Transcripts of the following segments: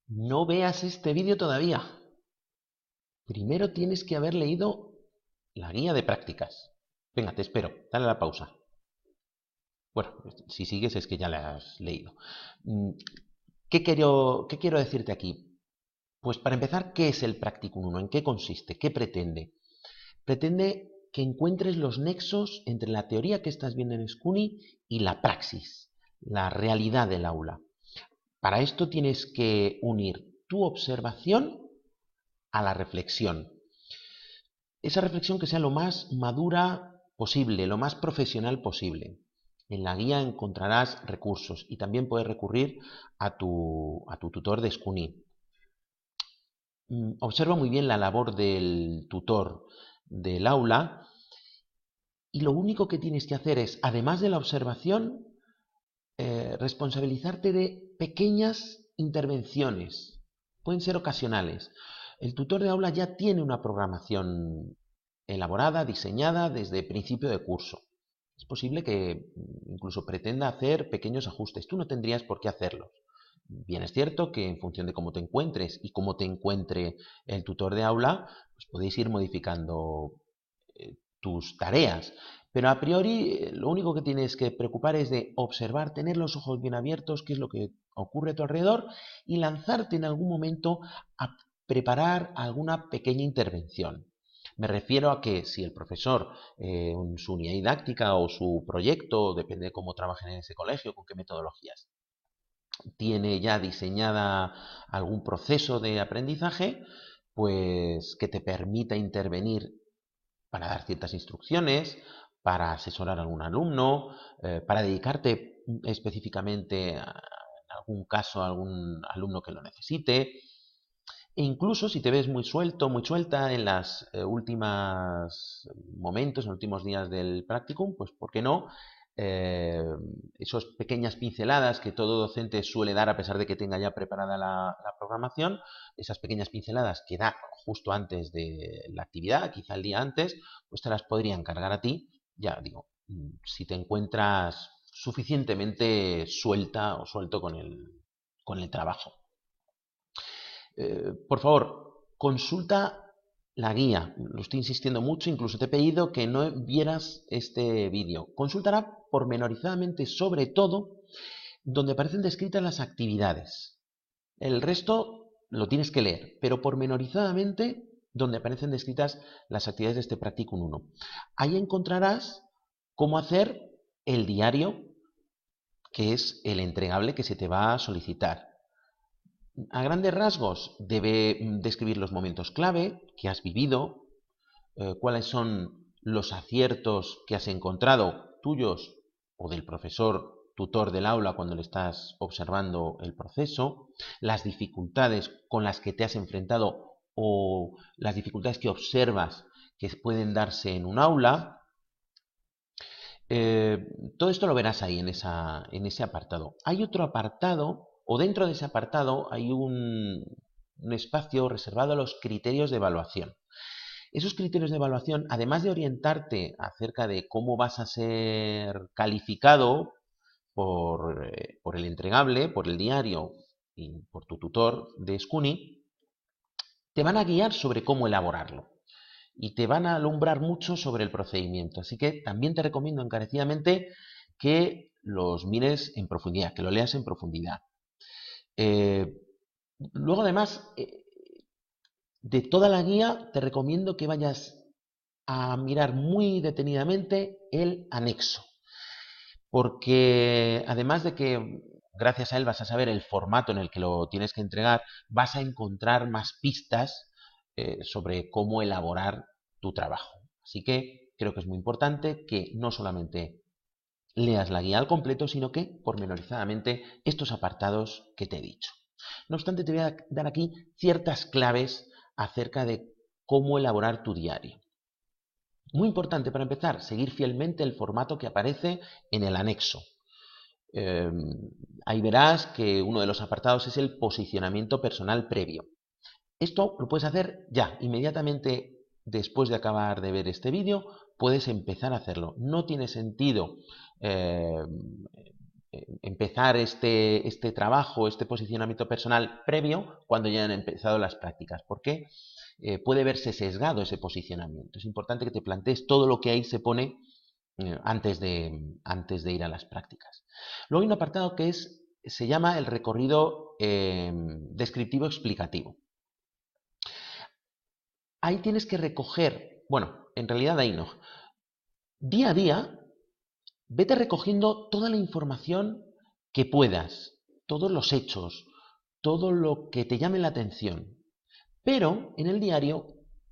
No veas este vídeo todavía. Primero tienes que haber leído la guía de prácticas. Venga, te espero. Dale a la pausa. Bueno, si sigues es que ya la has leído. Mm, ¿Qué quiero decirte aquí? Pues para empezar, ¿qué es el Practicum 1? ¿En qué consiste? ¿Qué pretende? Pretende que encuentres los nexos entre la teoría que estás viendo en Scuni y la praxis, la realidad del aula. Para esto tienes que unir tu observación a la reflexión. Esa reflexión que sea lo más madura posible, lo más profesional posible. En la guía encontrarás recursos y también puedes recurrir a tu tutor de Scuni. Observa muy bien la labor del tutor del aula y lo único que tienes que hacer es, además de la observación, responsabilizarte de pequeñas intervenciones. Pueden ser ocasionales. El tutor de aula ya tiene una programación elaborada, diseñada desde principio de curso. Es posible que incluso pretenda hacer pequeños ajustes. Tú no tendrías por qué hacerlos. Bien, es cierto que en función de cómo te encuentres y cómo te encuentre el tutor de aula, pues podéis ir modificando tus tareas. Pero a priori lo único que tienes que preocupar es de observar, tener los ojos bien abiertos, qué es lo que ocurre a tu alrededor y lanzarte en algún momento a preparar alguna pequeña intervención. Me refiero a que si el profesor en su unidad didáctica o su proyecto, depende de cómo trabajen en ese colegio, con qué metodologías, tiene ya diseñada algún proceso de aprendizaje, pues que te permita intervenir para dar ciertas instrucciones, para asesorar a algún alumno, para dedicarte específicamente a algún caso a algún alumno que lo necesite. E incluso si te ves muy suelto, muy suelta en las últimas momentos, en los últimos días del practicum, pues ¿por qué no? Eh, Esas pequeñas pinceladas que todo docente suele dar a pesar de que tenga ya preparada la programación, esas pequeñas pinceladas que da justo antes de la actividad, quizá el día antes, pues te las podrían cargar a ti, ya digo, si te encuentras suficientemente suelta o suelto con el trabajo. Por favor, consulta la guía. Lo estoy insistiendo mucho, incluso te he pedido que no vieras este vídeo. Consúltala pormenorizadamente, sobre todo donde aparecen descritas las actividades. El resto lo tienes que leer, pero pormenorizadamente donde aparecen descritas las actividades de este Practicum 1. Ahí encontrarás cómo hacer el diario, que es el entregable que se te va a solicitar. A grandes rasgos, debe describir los momentos clave que has vivido, cuáles son los aciertos que has encontrado tuyos o del profesor tutor del aula cuando le estás observando el proceso, las dificultades con las que te has enfrentado o las dificultades que observas que pueden darse en un aula. Eh, Todo esto lo verás ahí en ese apartado. Hay otro apartado, o dentro de ese apartado hay un espacio reservado a los criterios de evaluación. Esos criterios de evaluación, además de orientarte acerca de cómo vas a ser calificado por el entregable, por el diario y por tu tutor de Scuni, te van a guiar sobre cómo elaborarlo y te van a alumbrar mucho sobre el procedimiento. Así que también te recomiendo encarecidamente que los mires en profundidad, que lo leas en profundidad. Eh, Luego, además, de toda la guía, te recomiendo que vayas a mirar muy detenidamente el anexo, porque además de que gracias a él vas a saber el formato en el que lo tienes que entregar, vas a encontrar más pistas sobre cómo elaborar tu trabajo. Así que creo que es muy importante que no solamente leas la guía al completo, sino que pormenorizadamente estos apartados que te he dicho. No obstante, te voy a dar aquí ciertas claves acerca de cómo elaborar tu diario. Muy importante para empezar, seguir fielmente el formato que aparece en el anexo. Eh, Ahí verás que uno de los apartados es el posicionamiento personal previo. Esto lo puedes hacer ya, inmediatamente después de acabar de ver este vídeo, puedes empezar a hacerlo. No tiene sentido eh, empezar este trabajo, este posicionamiento personal previo cuando ya han empezado las prácticas, porque puede verse sesgado ese posicionamiento. Es importante que te plantees todo lo que ahí se pone antes de ir a las prácticas. Luego hay un apartado que se llama el recorrido descriptivo explicativo. Ahí tienes que recoger, bueno, en realidad ahí no. Día a día, vete recogiendo toda la información que puedas, todos los hechos, todo lo que te llame la atención. Pero en el diario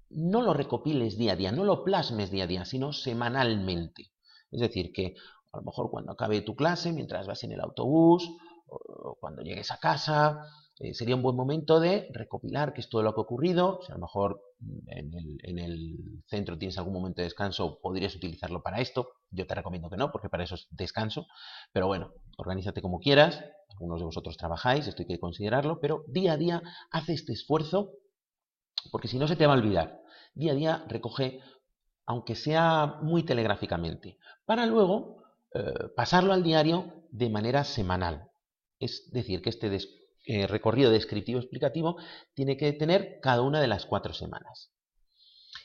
no lo recopiles día a día, no lo plasmes día a día, sino semanalmente. Es decir, que a lo mejor cuando acabe tu clase, mientras vas en el autobús, o cuando llegues a casa, sería un buen momento de recopilar qué es todo lo que ha ocurrido. Si a lo mejor en el centro tienes algún momento de descanso, podrías utilizarlo para esto. Yo te recomiendo que no, porque para eso es descanso. Pero bueno, organízate como quieras. Algunos de vosotros trabajáis, esto hay que considerarlo, pero día a día haz este esfuerzo, porque si no se te va a olvidar. Día a día recoge, aunque sea muy telegráficamente, para luego pasarlo al diario de manera semanal. Es decir, que este recorrido descriptivo explicativo tiene que tener cada una de las 4 semanas.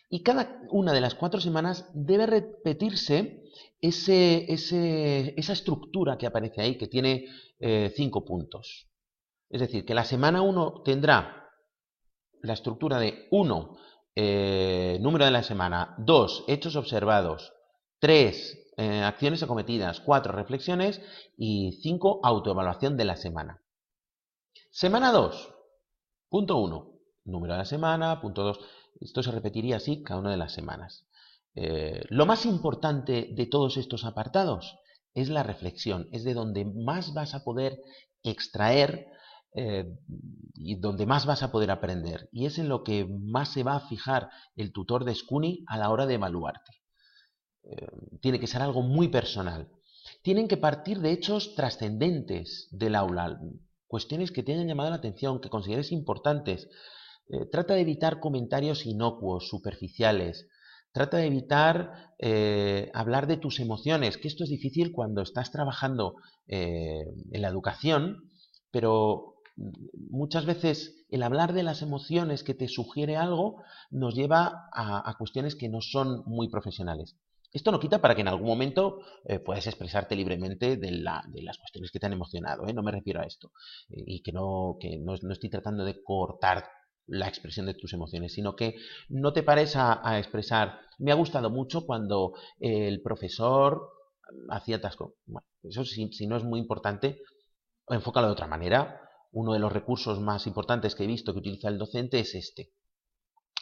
Y cada una de las 4 semanas debe repetirse esa estructura que aparece ahí, que tiene 5 puntos. Es decir, que la semana 1 tendrá la estructura de 1, número de la semana, 2, hechos observados, 3, acciones acometidas, 4, reflexiones y 5, autoevaluación de la semana. Semana 2, punto 1, número de la semana, punto 2, esto se repetiría así cada una de las semanas. Lo más importante de todos estos apartados es la reflexión, es de donde más vas a poder extraer y donde más vas a poder aprender. Y es en lo que más se va a fijar el tutor de Scuni a la hora de evaluarte. Tiene que ser algo muy personal. Tienen que partir de hechos trascendentes del aula, cuestiones que te hayan llamado la atención, que consideres importantes. Trata de evitar comentarios inocuos, superficiales. Trata de evitar hablar de tus emociones, que esto es difícil cuando estás trabajando en la educación, pero muchas veces el hablar de las emociones que te sugiere algo nos lleva a cuestiones que no son muy profesionales. Esto no quita para que en algún momento puedas expresarte libremente de las cuestiones que te han emocionado, no me refiero a esto. Y que no estoy tratando de cortar la expresión de tus emociones, sino que no te pares a expresar. Me ha gustado mucho cuando el profesor hacía tasco. Bueno, eso si no es muy importante, enfócalo de otra manera. Uno de los recursos más importantes que he visto que utiliza el docente es este.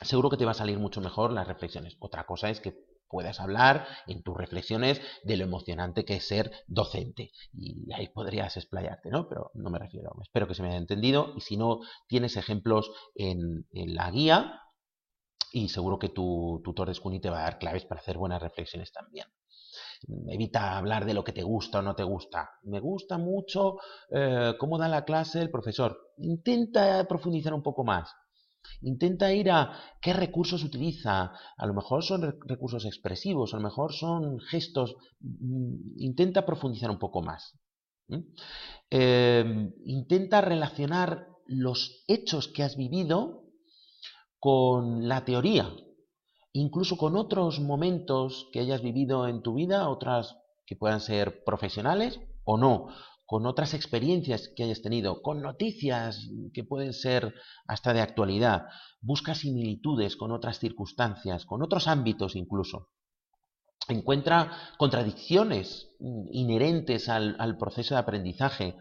Seguro que te va a salir mucho mejor las reflexiones. Otra cosa es que puedas hablar en tus reflexiones de lo emocionante que es ser docente. Y ahí podrías explayarte, ¿no? Pero no me refiero. Espero que se me haya entendido. Y si no, tienes ejemplos en la guía y seguro que tu tutor de Scuni te va a dar claves para hacer buenas reflexiones también. Evita hablar de lo que te gusta o no te gusta. Me gusta mucho cómo da la clase el profesor. Intenta profundizar un poco más. Intenta ir a qué recursos utiliza. A lo mejor son recursos expresivos, a lo mejor son gestos. Intenta profundizar un poco más. Intenta relacionar los hechos que has vivido con la teoría, incluso con otros momentos que hayas vivido en tu vida, otras que puedan ser profesionales o no, con otras experiencias que hayas tenido, con noticias que pueden ser hasta de actualidad. Busca similitudes con otras circunstancias, con otros ámbitos incluso. Encuentra contradicciones inherentes al proceso de aprendizaje.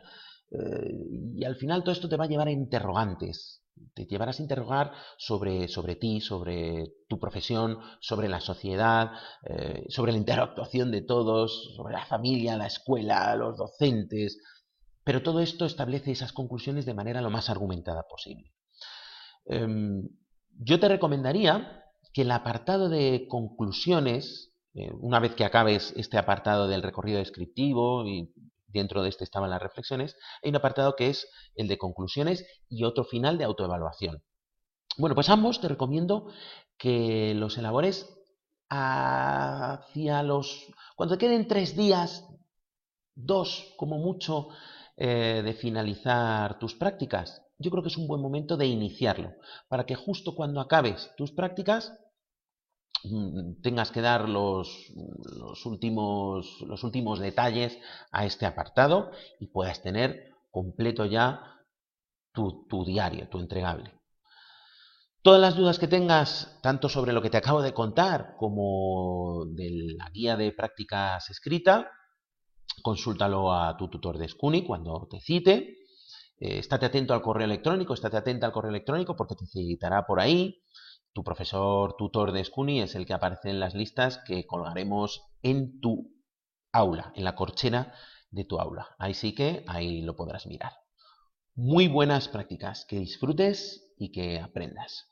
Y al final todo esto te va a llevar a interrogantes. Te llevarás a interrogar sobre ti, sobre tu profesión, sobre la sociedad, sobre la interactuación de todos, sobre la familia, la escuela, los docentes. Pero todo esto establece esas conclusiones de manera lo más argumentada posible. Yo te recomendaría que el apartado de conclusiones, una vez que acabes este apartado del recorrido descriptivo y dentro de este estaban las reflexiones, hay un apartado que es el de conclusiones y otro final de autoevaluación. Bueno, pues ambos te recomiendo que los elabores cuando te queden 3 días 2 como mucho de finalizar tus prácticas, yo creo que es un buen momento de iniciarlo, para que justo cuando acabes tus prácticas tengas que dar los últimos detalles a este apartado y puedas tener completo ya tu diario, tu entregable. Todas las dudas que tengas, tanto sobre lo que te acabo de contar como de la guía de prácticas escrita, consúltalo a tu tutor de SCUNY cuando te cite. Estate atento al correo electrónico, estate atenta al correo electrónico porque te citará por ahí. Tu profesor tutor de SCUNY es el que aparece en las listas que colgaremos en tu aula, en la corchera de tu aula. Ahí sí que ahí lo podrás mirar. Muy buenas prácticas, que disfrutes y que aprendas.